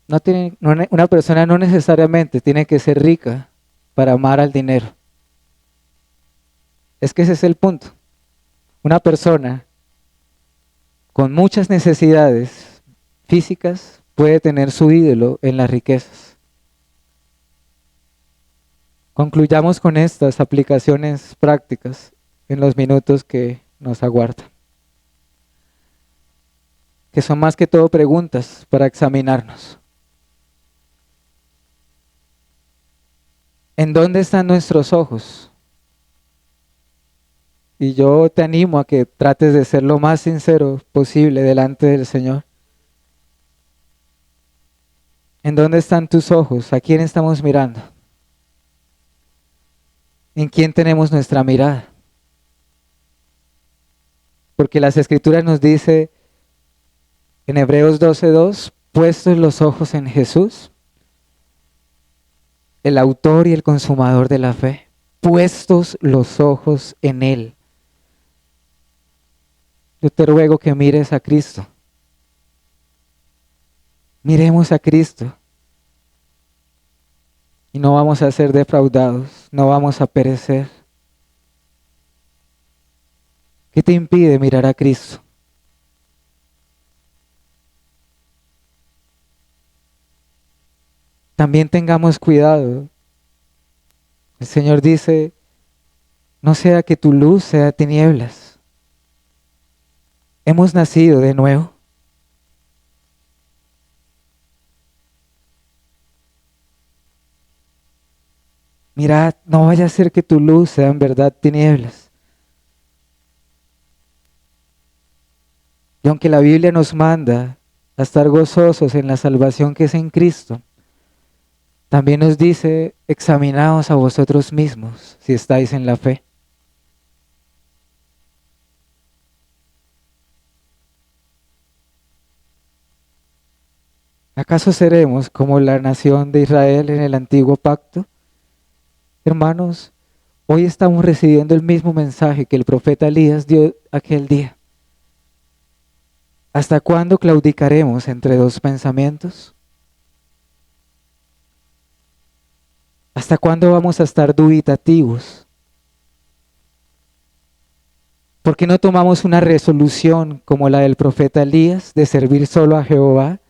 Una persona no necesariamente tiene que ser rica para amar al dinero. Es que ese es el punto. Una persona con muchas necesidades físicas puede tener su ídolo en las riquezas. Concluyamos con estas aplicaciones prácticas en los minutos que nos aguardan, que son más que todo preguntas para examinarnos. ¿En dónde están nuestros ojos? Y yo te animo a que trates de ser lo más sincero posible delante del Señor. ¿En dónde están tus ojos? ¿A quién estamos mirando? ¿En quién tenemos nuestra mirada? Porque las Escrituras nos dice en Hebreos 12:2, puestos los ojos en Jesús, el autor y el consumador de la fe, puestos los ojos en Él. Yo te ruego que mires a Cristo. Miremos a Cristo y no vamos a ser defraudados, no vamos a perecer. ¿Qué te impide mirar a Cristo? También tengamos cuidado. El Señor dice, no sea que tu luz sea tinieblas. Hemos nacido de nuevo. Mirad, no vaya a ser que tu luz sea en verdad tinieblas. Y aunque la Biblia nos manda a estar gozosos en la salvación que es en Cristo, también nos dice, examinaos a vosotros mismos si estáis en la fe. ¿Acaso seremos como la nación de Israel en el antiguo pacto? Hermanos, hoy estamos recibiendo el mismo mensaje que el profeta Elías dio aquel día. ¿Hasta cuándo claudicaremos entre dos pensamientos? ¿Hasta cuándo vamos a estar dubitativos? ¿Por qué no tomamos una resolución como la del profeta Elías de servir solo a Jehová?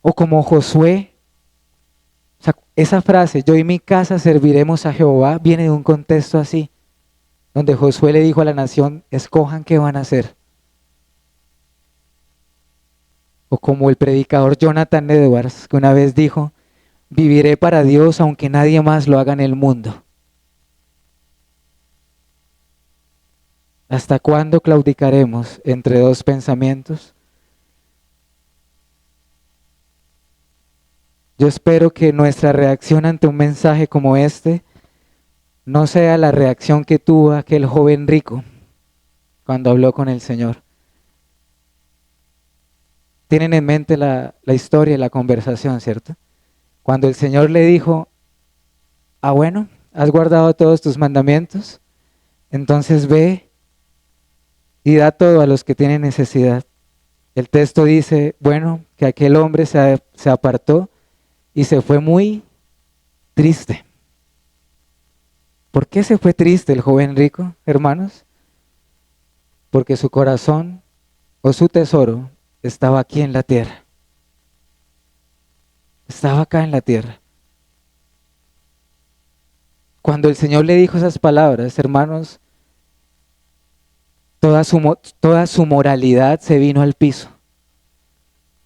O como Josué. O sea, esa frase, yo y mi casa serviremos a Jehová, viene de un contexto así, donde Josué le dijo a la nación, escojan qué van a hacer. O como el predicador Jonathan Edwards, que una vez dijo, viviré para Dios aunque nadie más lo haga en el mundo. ¿Hasta cuándo claudicaremos entre dos pensamientos? Yo espero que nuestra reacción ante un mensaje como este no sea la reacción que tuvo aquel joven rico cuando habló con el Señor. Tienen en mente la historia y la conversación, ¿cierto? Cuando el Señor le dijo, bueno, has guardado todos tus mandamientos, entonces ve y da todo a los que tienen necesidad. El texto dice, bueno, que aquel hombre se apartó y se fue muy triste. ¿Por qué se fue triste el joven rico, hermanos? Porque su corazón o su tesoro estaba aquí en la tierra. Estaba acá en la tierra. Cuando el Señor le dijo esas palabras, hermanos, toda su moralidad se vino al piso.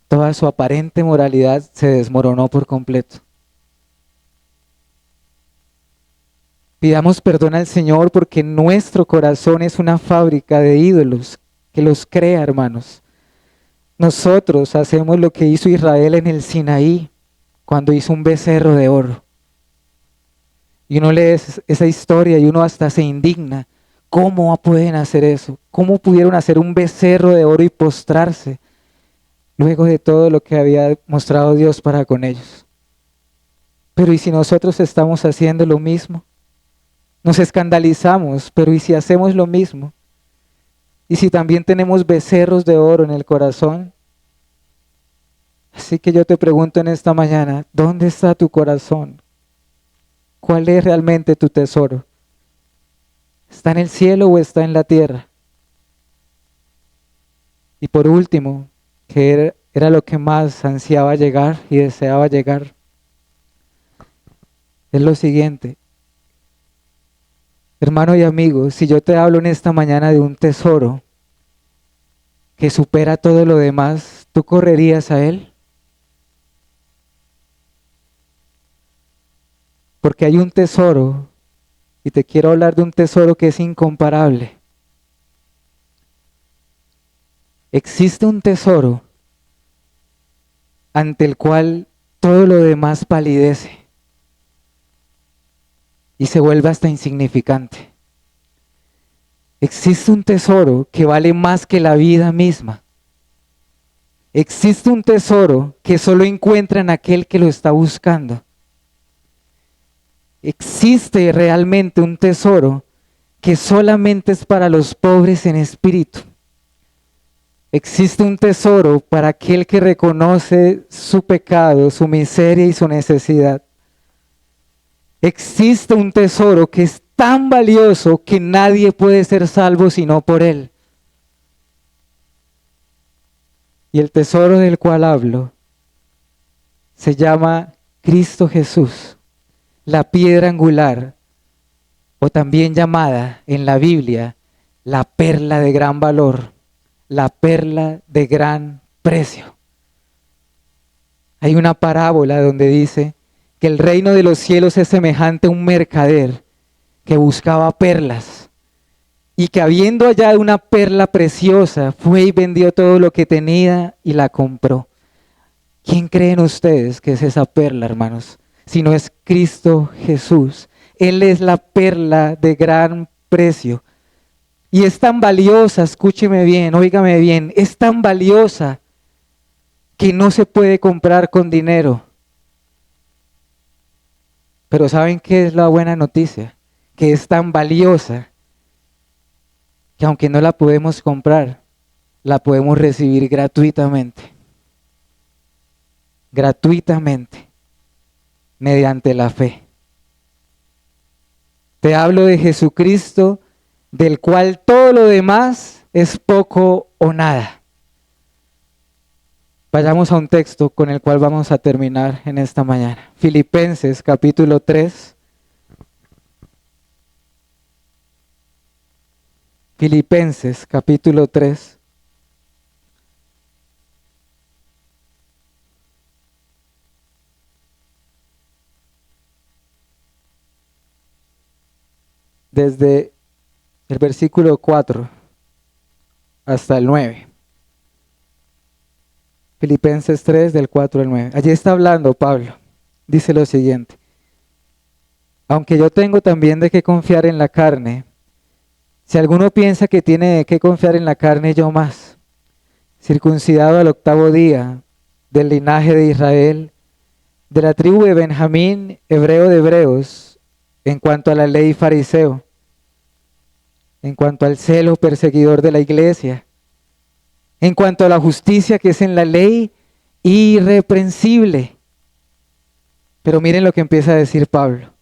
Toda su aparente moralidad se desmoronó por completo. Pidamos perdón al Señor porque nuestro corazón es una fábrica de ídolos que los crea, hermanos. Nosotros hacemos lo que hizo Israel en el Sinaí cuando hizo un becerro de oro. Y uno lee esa historia y uno hasta se indigna. ¿Cómo pueden hacer eso? ¿Cómo pudieron hacer un becerro de oro y postrarse luego de todo lo que había mostrado Dios para con ellos? Pero ¿y si nosotros estamos haciendo lo mismo? Nos escandalizamos, pero ¿y si hacemos lo mismo? ¿Y si también tenemos becerros de oro en el corazón? Así que yo te pregunto en esta mañana, ¿dónde está tu corazón? ¿Cuál es realmente tu tesoro? ¿Está en el cielo o está en la tierra? Y por último, que era lo que más ansiaba llegar y deseaba llegar, es lo siguiente. Hermano y amigo, si yo te hablo en esta mañana de un tesoro que supera todo lo demás, ¿tú correrías a él? Porque hay un tesoro, y te quiero hablar de un tesoro que es incomparable. Existe un tesoro ante el cual todo lo demás palidece y se vuelve hasta insignificante. Existe un tesoro que vale más que la vida misma. Existe un tesoro que solo encuentra en aquel que lo está buscando. Existe realmente un tesoro que solamente es para los pobres en espíritu. Existe un tesoro para aquel que reconoce su pecado, su miseria y su necesidad. Existe un tesoro que es tan valioso que nadie puede ser salvo sino por él. Y el tesoro del cual hablo se llama Cristo Jesús, la piedra angular, o también llamada en la Biblia la perla de gran valor, la perla de gran precio. Hay una parábola donde dice que el reino de los cielos es semejante a un mercader que buscaba perlas y que habiendo hallado una perla preciosa, fue y vendió todo lo que tenía y la compró. ¿Quién creen ustedes que es esa perla, hermanos? Si no es Cristo Jesús. Él es la perla de gran precio. Y es tan valiosa, escúcheme bien, óigame bien, es tan valiosa que no se puede comprar con dinero. Pero ¿saben qué es la buena noticia? Que es tan valiosa que aunque no la podemos comprar, la podemos recibir gratuitamente. Gratuitamente, mediante la fe. Te hablo de Jesucristo, del cual todo lo demás es poco o nada. Vayamos a un texto con el cual vamos a terminar en esta mañana. Filipenses capítulo 3. Filipenses capítulo 3. Desde el versículo 4 hasta el 9. Filipenses 3 del 4 al 9. Allí está hablando Pablo. Dice lo siguiente. Aunque yo tengo también de qué confiar en la carne, si alguno piensa que tiene de qué confiar en la carne, yo más. Circuncidado al 8º día, del linaje de Israel, de la tribu de Benjamín, hebreo de hebreos, en cuanto a la ley fariseo, en cuanto al celo perseguidor de la iglesia, en cuanto a la justicia que es en la ley, irreprensible. Pero miren lo que empieza a decir Pablo.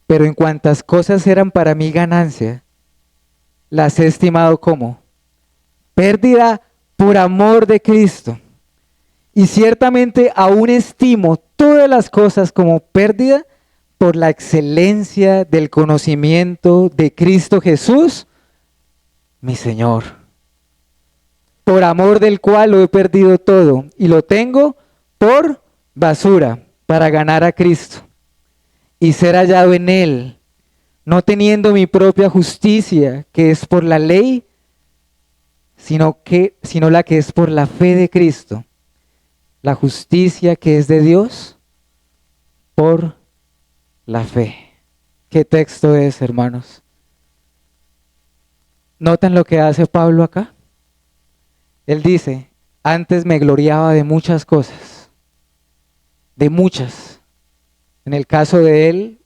Pero en cuantas cosas eran para mí ganancia, las he estimado como pérdida por amor de Cristo. Y ciertamente aún estimo todas las cosas como pérdida por la excelencia del conocimiento de Cristo Jesús, mi Señor. Por amor del cual lo he perdido todo y lo tengo por basura para ganar a Cristo y ser hallado en Él, no teniendo mi propia justicia que es por la ley, sino la que es por la fe de Cristo, la justicia que es de Dios por la fe. ¿Qué texto es, hermanos? ¿Notan lo que hace Pablo acá? Él dice, antes me gloriaba de muchas cosas, de muchas. En el caso de él,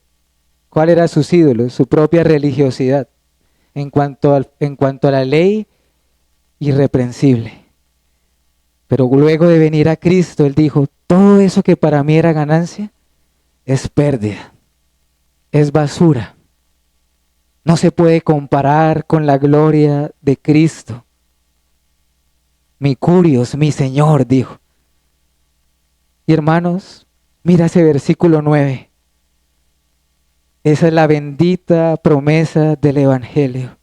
¿cuál era sus ídolos? Su propia religiosidad. En cuanto a la ley, irreprensible. Pero luego de venir a Cristo, él dijo, todo eso que para mí era ganancia, es pérdida, es basura. No se puede comparar con la gloria de Cristo. Mi curios, mi Señor, dijo. Y hermanos, mira ese versículo 9. Esa es la bendita promesa del Evangelio.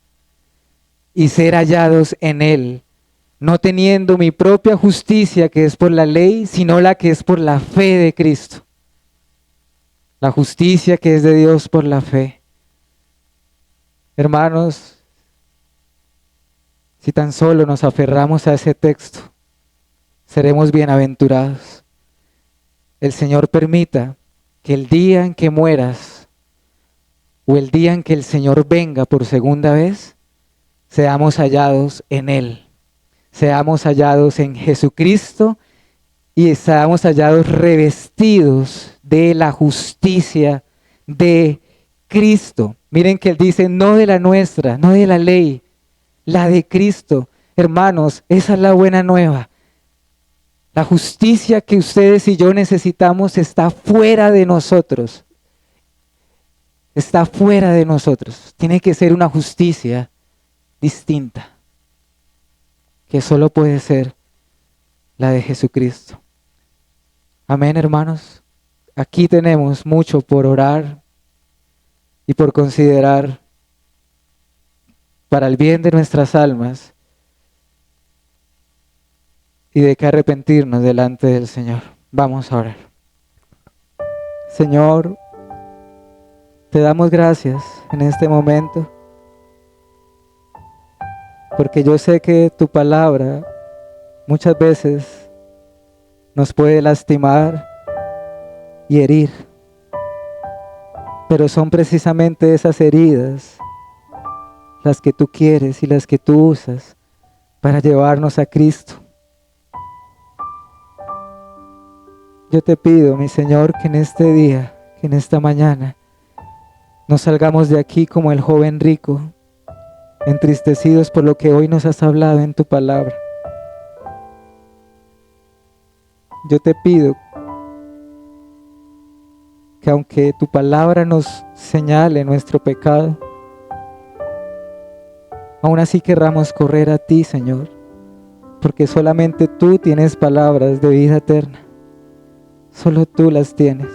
Y ser hallados en Él, no teniendo mi propia justicia que es por la ley, sino la que es por la fe de Cristo. La justicia que es de Dios por la fe. Hermanos, si tan solo nos aferramos a ese texto, seremos bienaventurados. El Señor permita que el día en que mueras o el día en que el Señor venga por segunda vez, seamos hallados en Él, seamos hallados en Jesucristo y seamos hallados revestidos de la justicia de Cristo. Miren que Él dice, no de la nuestra, no de la ley, la de Cristo. Hermanos, esa es la buena nueva. La justicia que ustedes y yo necesitamos está fuera de nosotros. Está fuera de nosotros. Tiene que ser una justicia distinta, que solo puede ser la de Jesucristo. Amén, hermanos. Aquí tenemos mucho por orar y por considerar para el bien de nuestras almas y de que arrepentirnos delante del Señor. Vamos a orar. Señor, te damos gracias en este momento, porque yo sé que tu palabra muchas veces nos puede lastimar y herir, pero son precisamente esas heridas las que tú quieres y las que tú usas para llevarnos a Cristo. Yo te pido, mi Señor, que en este día, que en esta mañana, no salgamos de aquí como el joven rico, entristecidos por lo que hoy nos has hablado en tu palabra. Yo te pido que aunque tu palabra nos señale nuestro pecado, aún así querramos correr a ti, Señor, porque solamente tú tienes palabras de vida eterna. Solo tú las tienes.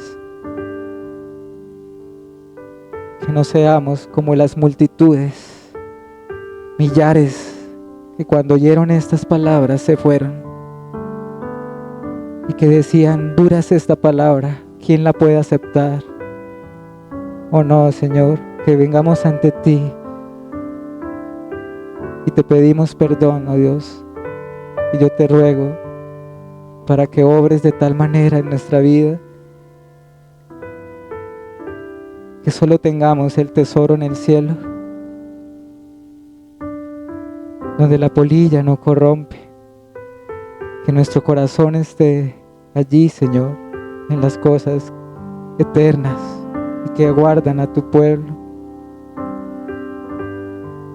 Que no seamos como las multitudes, millares, que cuando oyeron estas palabras se fueron y que decían, dura es esta palabra, ¿quién la puede aceptar? Oh no, Señor, que vengamos ante ti y te pedimos perdón, oh Dios, y yo te ruego para que obres de tal manera en nuestra vida que solo tengamos el tesoro en el cielo, donde la polilla no corrompe, que nuestro corazón esté allí, Señor, en las cosas eternas y que aguardan a tu pueblo.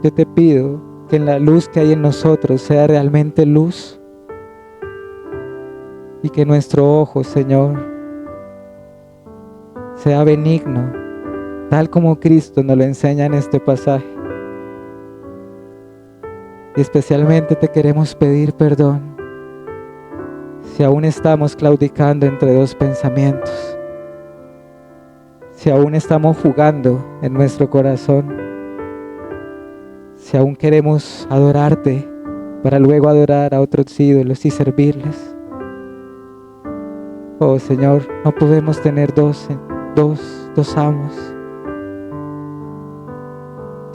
Yo te pido que en la luz que hay en nosotros sea realmente luz y que nuestro ojo, Señor, sea benigno, tal como Cristo nos lo enseña en este pasaje. Y especialmente te queremos pedir perdón si aún estamos claudicando entre dos pensamientos, si aún estamos jugando en nuestro corazón, si aún queremos adorarte para luego adorar a otros ídolos y servirles. Oh Señor, no podemos tener dos amos.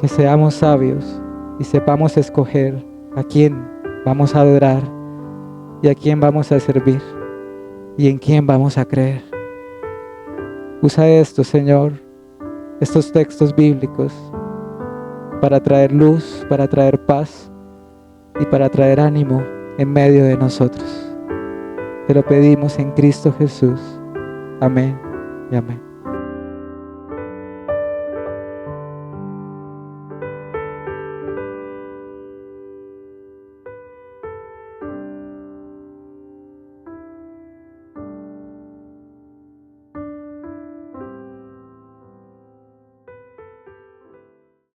Que seamos sabios y sepamos escoger a quién vamos a adorar y a quién vamos a servir y en quién vamos a creer. Usa esto, Señor, estos textos bíblicos para traer luz, para traer paz y para traer ánimo en medio de nosotros. Te lo pedimos en Cristo Jesús. Amén y amén.